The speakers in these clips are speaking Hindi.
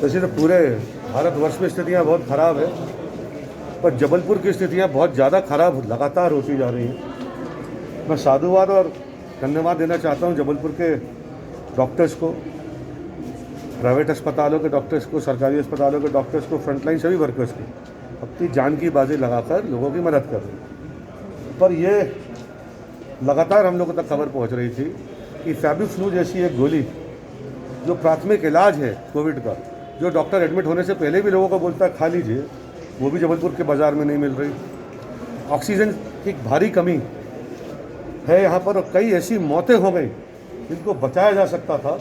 वैसे तो पूरे भारतवर्ष में स्थितियाँ बहुत ख़राब है, पर जबलपुर की स्थितियाँ बहुत ज़्यादा ख़राब लगातार होती जा रही हैं। मैं साधुवाद और धन्यवाद देना चाहता हूँ जबलपुर के डॉक्टर्स को, प्राइवेट अस्पतालों के डॉक्टर्स को, सरकारी अस्पतालों के डॉक्टर्स को, फ्रंटलाइन सभी वर्कर्स को, अपनी जान की बाजी लगाकर लोगों की मदद कर रहे हैं। पर ये लगातार हम लोगों तक खबर पहुँच रही थी कि फैबीफ्लू जैसी एक गोली जो प्राथमिक इलाज है कोविड का, जो डॉक्टर एडमिट होने से पहले भी लोगों को बोलता है खा लीजिए, वो भी जबलपुर के बाज़ार में नहीं मिल रही। ऑक्सीजन की भारी कमी है यहाँ पर, और कई ऐसी मौतें हो गई जिनको बचाया जा सकता था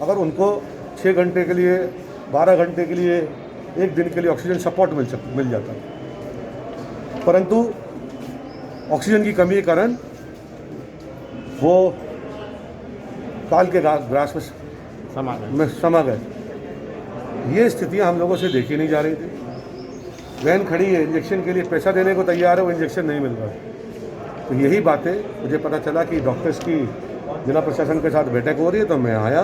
अगर उनको 6 घंटे के लिए, 12 घंटे के लिए, 1 दिन के लिए ऑक्सीजन सपोर्ट मिल जाता। परंतु ऑक्सीजन की कमी के कारण वो काल के ग्रास में समा गए। ये स्थितियाँ हम लोगों से देखी नहीं जा रही थी। वैन खड़ी है, इंजेक्शन के लिए पैसा देने को तैयार है, वो इंजेक्शन नहीं मिल रहा है। तो यही बातें मुझे पता चला कि डॉक्टर्स की जिला प्रशासन के साथ बैठक हो रही है, तो मैं आया।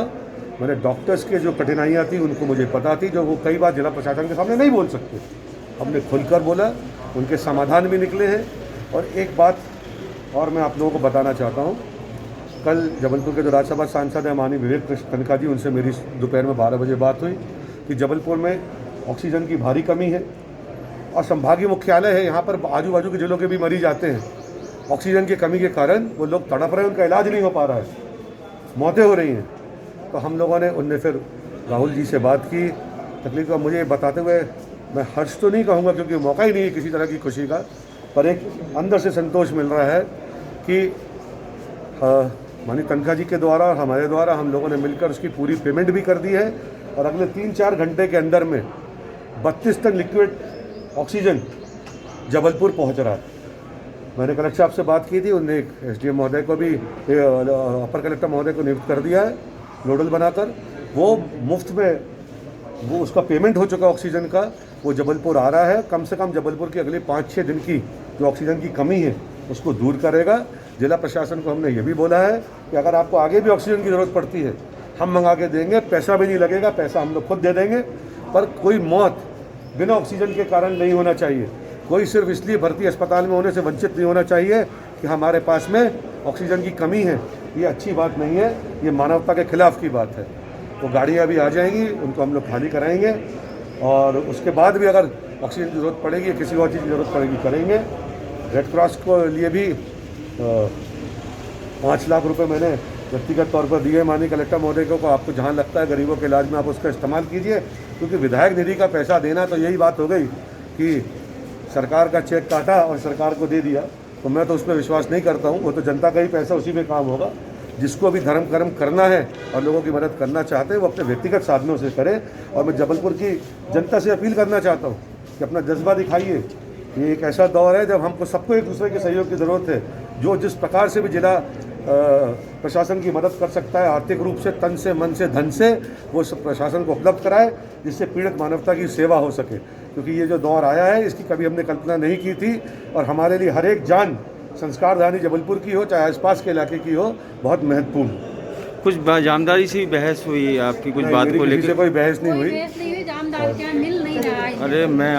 मैंने डॉक्टर्स के जो कठिनाइयाँ थी उनको मुझे पता थी, जो वो कई बार जिला प्रशासन के सामने नहीं बोल सकते। हमने खुलकर बोला, उनके समाधान भी निकले हैं। और एक बात और मैं आप लोगों को बताना चाहता हूँ, कल जबलपुर के जो राज्यसभा सांसद हैं माननीय विवेक कृष्ण तनखा जी, उनसे मेरी दोपहर में 12 बजे बात हुई कि जबलपुर में ऑक्सीजन की भारी कमी है और संभागीय मुख्यालय है, यहाँ पर आजू बाजू के जिलों के भी मरीज आते हैं। ऑक्सीजन की कमी के कारण वो लोग तड़प रहे हैं, उनका इलाज नहीं हो पा रहा है, मौतें हो रही हैं। तो हम लोगों ने उनने फिर राहुल जी से बात की। तकलीफ का मुझे बताते हुए मैं हर्ष तो नहीं कहूँगा क्योंकि मौका ही नहीं है किसी तरह की खुशी का, पर एक अंदर से संतोष मिल रहा है कि माननीय तनखा जी के द्वारा और हमारे द्वारा हम लोगों ने मिलकर उसकी पूरी पेमेंट भी कर दी है। और अगले 3-4 घंटे के अंदर में 32 टन लिक्विड ऑक्सीजन जबलपुर पहुंच रहा है। मैंने कलेक्टर साहब से बात की थी, उन्होंने एक एसडीएम महोदय को भी, अपर कलेक्टर महोदय को नियुक्त कर दिया है नोडल बनाकर। वो मुफ्त में वो उसका पेमेंट हो चुका ऑक्सीजन का, वो जबलपुर आ रहा है। कम से कम जबलपुर की अगले 5-6 दिन की जो ऑक्सीजन की कमी है उसको दूर करेगा। जिला प्रशासन को हमने ये भी बोला है कि अगर आपको आगे भी ऑक्सीजन की ज़रूरत पड़ती है हम मंगा के देंगे, पैसा भी नहीं लगेगा, पैसा हम लोग खुद दे देंगे। पर कोई मौत बिना ऑक्सीजन के कारण नहीं होना चाहिए, कोई सिर्फ इसलिए भर्ती अस्पताल में होने से वंचित नहीं होना चाहिए कि हमारे पास में ऑक्सीजन की कमी है। ये अच्छी बात नहीं है, ये मानवता के खिलाफ की बात है। तो गाड़ियाँ अभी आ जाएंगी, उनको हम लोग खाली कराएंगे और उसके बाद भी अगर ऑक्सीजन की ज़रूरत पड़ेगी, किसी और चीज़ की ज़रूरत पड़ेगी, करेंगे। रेड क्रॉस को लिए भी 5 लाख रुपए मैंने व्यक्तिगत तौर पर दिए माननीय कलेक्टर महोदय को। आपको जहाँ लगता है गरीबों के इलाज में आप उसका इस्तेमाल कीजिए, क्योंकि विधायक निधि का पैसा देना तो यही बात हो गई कि सरकार का चेक काटा और सरकार को दे दिया। तो मैं तो उस पर विश्वास नहीं करता हूँ, वो तो जनता का ही पैसा, उसी में काम होगा। जिसको भी धर्म कर्म करना है और लोगों की मदद करना चाहते हैं वो अपने व्यक्तिगत साधनों से करें। और मैं जबलपुर की जनता से अपील करना चाहता हूँ कि अपना जज्बा दिखाइए। ये एक ऐसा दौर है जब हमको सबको एक दूसरे के सहयोग की ज़रूरत है। जो जिस प्रकार से भी जिला प्रशासन की मदद कर सकता है आर्थिक रूप से, तन से, मन से, धन से, वो सब प्रशासन को उपलब्ध कराए, जिससे पीड़ित मानवता की सेवा हो सके। क्योंकि ये जो दौर आया है इसकी कभी हमने कल्पना नहीं की थी और हमारे लिए हर एक जान संस्कारधानी जबलपुर की हो चाहे आसपास के इलाके की हो, बहुत महत्वपूर्ण। कुछ जामदारी से बहस हुई आपकी कुछ बात को लेकर? कोई बहस नहीं हुई। जामदार क्या मिल नहीं रहा है। अरे मैं